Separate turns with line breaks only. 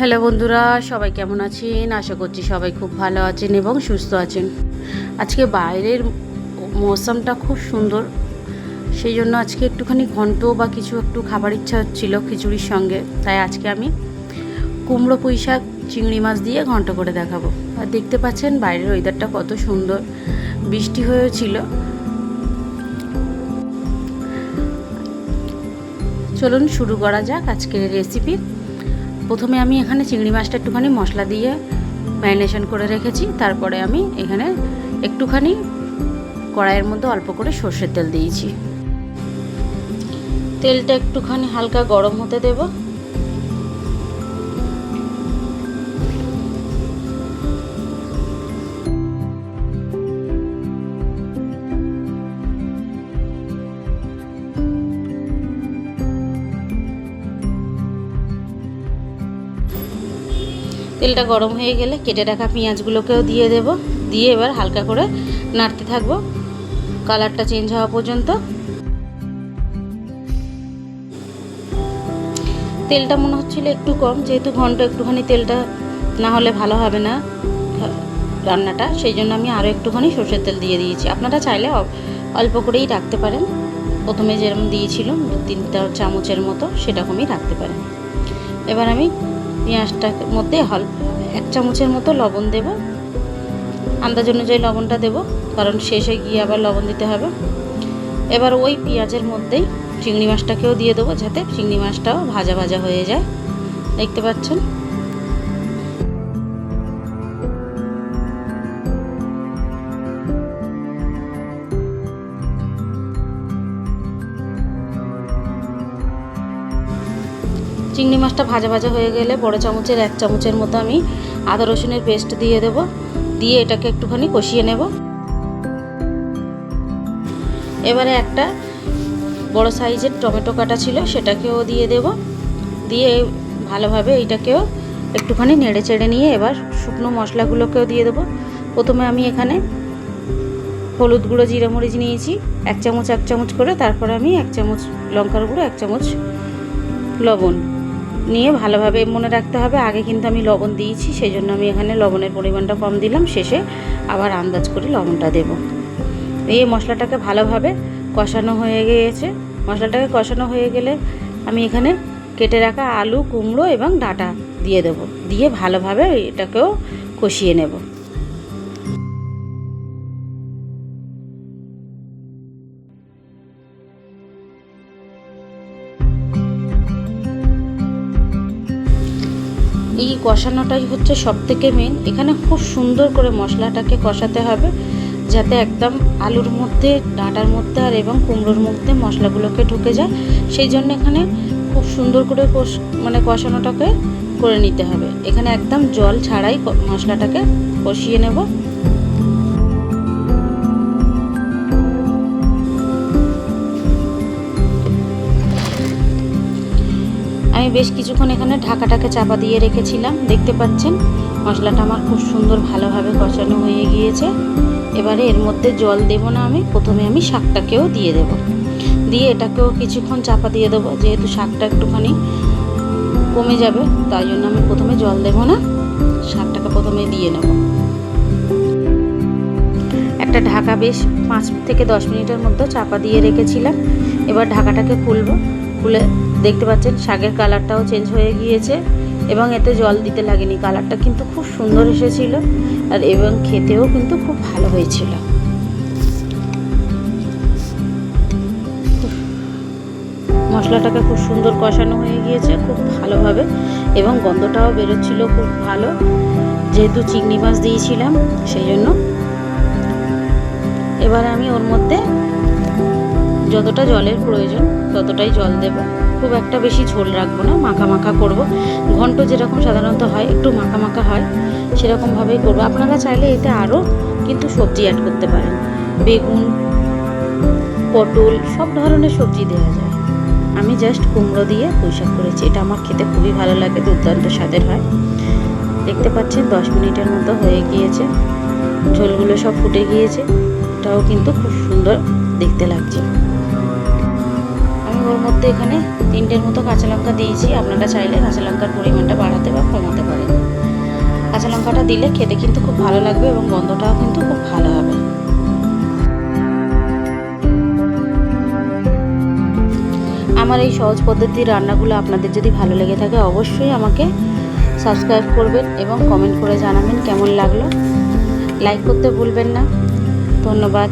Hello বন্ধুরা, সবাই কেমন আছেন? আশা করছি সবাই খুব ভালো আছেন এবং সুস্থ আছেন। আজকে বাইরের মৌসুমটা খুব সুন্দর, সেই জন্য আজকে একটুখানি ঘন্ট বা কিছু একটু খাবার ইচ্ছা হচ্ছিল খিচুড়ির সঙ্গে। তাই আজকে আমি কুমড়ো পুঁই শাক চিংড়ি মাছ দিয়ে ঘন্ট করে দেখাবো। আর দেখতে পাচ্ছেন বাইরের ওয়েদারটা কত সুন্দর, বৃষ্টি হয়েছিল। চলুন শুরু করা যাক আজকের রেসিপি। প্রথমে আমি এখানে চিংড়ি মাছটা একটুখানি মশলা দিয়ে ম্যারিনেশন করে রেখেছি। তারপরে আমি এখানে একটুখানি কড়াইয়ের মধ্যে অল্প করে সর্ষের তেল দিয়েছি। তেলটা একটুখানি হালকা গরম হতে দেব। তেলটা গরম হয়ে গেলে কেটে রাখা পেঁয়াজগুলোকেও দিয়ে দেব। দিয়ে এবার হালকা করে নাড়তে থাকবো কালারটা চেঞ্জ হওয়া পর্যন্ত। তেলটা মনে হচ্ছিল একটু কম, যেহেতু ঘন্ট একটুখানি তেলটা না হলে ভালো হবে না রান্নাটা, সেই জন্য আমি আরও একটুখানি সর্ষের তেল দিয়ে দিয়েছি। আপনারা চাইলে অল্প করেই রাখতে পারেন, প্রথমে যেরকম দিয়েছিলাম 2-3 চামচের মতো সেরকমই রাখতে পারেন। এবার আমি পেঁয়াজটার মধ্যে 1 চামচের মতো লবণ দেব। আন্দাজ অনুযায়ী লবণটা দেব, কারণ শেষে গিয়ে আবার লবণ দিতে হবে। এবার ওই পেঁয়াজের মধ্যেই চিংড়ি মাছটাকেও দিয়ে দেবো, যাতে চিংড়ি মাছটাও ভাজা ভাজা হয়ে যায়। দেখতে পাচ্ছেন চিংড়ি মাছটা ভাজা ভাজা হয়ে গেলে বড় চামচের 1 চামচের মতো আমি আদা রসুনের পেস্ট দিয়ে দেব। দিয়ে এটাকে একটুখানি কষিয়ে নেব। এবারে একটা বড় সাইজের টমেটো কাটা ছিল, সেটাকেও দিয়ে দেব। দিয়ে ভালোভাবে এইটাকেও একটুখানি নেড়ে চেড়ে নিয়ে এবার শুকনো মশলাগুলোকেও দিয়ে দেব। প্রথমে আমি এখানে হলুদ গুঁড়ো, জিরা মরিচ নিয়েছি 1 চামচ করে। তারপরে আমি 1 চামচ লঙ্কার গুঁড়ো, 1 চামচ লবণ নিয়ে ভালোভাবে মনে রাখতে হবে, আগে কিন্তু আমি লবণ দিয়েছি, সেই জন্য আমি এখানে লবণের পরিমাণটা কম দিলাম। শেষে আবার আন্দাজ করে লবণটা দেব। এই মশলাটাকে ভালোভাবে কষানো হয়ে গিয়েছে। মশলাটাকে কষানো হয়ে গেলে আমি এখানে কেটে রাখা আলু, কুমড়ো এবং ডাঁটা দিয়ে দেব। দিয়ে ভালোভাবে এটাকেও কষিয়ে নেব। এই কষানোটাই হচ্ছে সবথেকে মেন। এখানে খুব সুন্দর করে মশলাটাকে কষাতে হবে, যাতে একদম আলুর মধ্যে, ডাঁটার মধ্যে আর এবং কুমড়োর মধ্যে মশলাগুলোকে ঢুকে যায়। সেই জন্য এখানে খুব সুন্দর করে কষানোটাকে করে নিতে হবে। এখানে একদম জল ছাড়াই মশলাটাকে কষিয়ে নেব। আমি বেশ কিছুক্ষণ এখানে ঢাকাটাকে চাপা দিয়ে রেখেছিলাম। দেখতে পাচ্ছেন মশলাটা আমার খুব সুন্দর ভালোভাবে কষানো হয়ে গিয়েছে। এবারে এর মধ্যে জল দেব না, আমি প্রথমে আমি শাকটাকেও দিয়ে দেব। দিয়ে এটাকেও কিছুক্ষণ চাপা দিয়ে দেবো, যেহেতু শাকটা একটুখানি কমে যাবে, তাই জন্য আমি প্রথমে জল দেব না, শাকটাকে প্রথমে দিয়ে নেব। একটা ঢাকা বেশ 5 থেকে 10 মিনিটের মধ্যে চাপা দিয়ে রেখেছিলাম। এবার ঢাকাটাকে খুলে দেখতে পাচ্ছেন শাকের কালারটাও চেঞ্জ হয়ে গিয়েছে এবং এতে জল দিতে লাগেনি। কালারটা কিন্তু খুব সুন্দর এসেছিল আর এবং খেতেও কিন্তু খুব ভালো হয়েছিল। মশলাটাকে খুব সুন্দর কষানো হয়ে গিয়েছে খুব ভালোভাবে, এবং গন্ধটাও বেরোচ্ছিল খুব ভালো, যেহেতু চিংড়ি মাছ দিয়েছিলাম সেই জন্য। এবারে আমি ওর মধ্যে যতটা জলের প্রয়োজন ততটাই জল দেব। খুব একটা বেশি ঝোল রাখবো না, মাখা মাখা করব। ঘন্ট যেরকম সাধারণত হয়, একটু মাখা মাখা হয়, সেরকমভাবেই করবো। আপনারা চাইলে এতে আরও কিন্তু সবজি অ্যাড করতে পারেন, বেগুন, পটল, সব ধরনের সবজি দেওয়া যায়। আমি জাস্ট কুমড়ো দিয়ে পুঁই শাক করেছি। এটা আমার খেতে খুবই ভালো লাগে, দুর্দান্ত স্বাদের হয়। দেখতে পাচ্ছেন 10 মিনিটের মতো হয়ে গিয়েছে, ঝোলগুলো সব ফুটে গিয়েছে, এটাও কিন্তু খুব সুন্দর দেখতে লাগছে। আমি ওর মধ্যে এখানে 3টের মতো কাঁচা লঙ্কা দিয়েছি। আপনারা চাইলে কাঁচা লঙ্কার পরিমাণটা বাড়াতে বা কমাতে পারেন। কাঁচা লঙ্কাটা দিলে খেতে কিন্তু খুব ভালো লাগবে এবং গন্ধটাও কিন্তু খুব ভালো হবে। আমার এই সহজ পদ্ধতির রান্নাগুলো আপনাদের যদি ভালো লেগে থাকে অবশ্যই আমাকে সাবস্ক্রাইব করবেন এবং কমেন্ট করে জানাবেন কেমন লাগলো। লাইক করতে ভুলবেন না। ধন্যবাদ।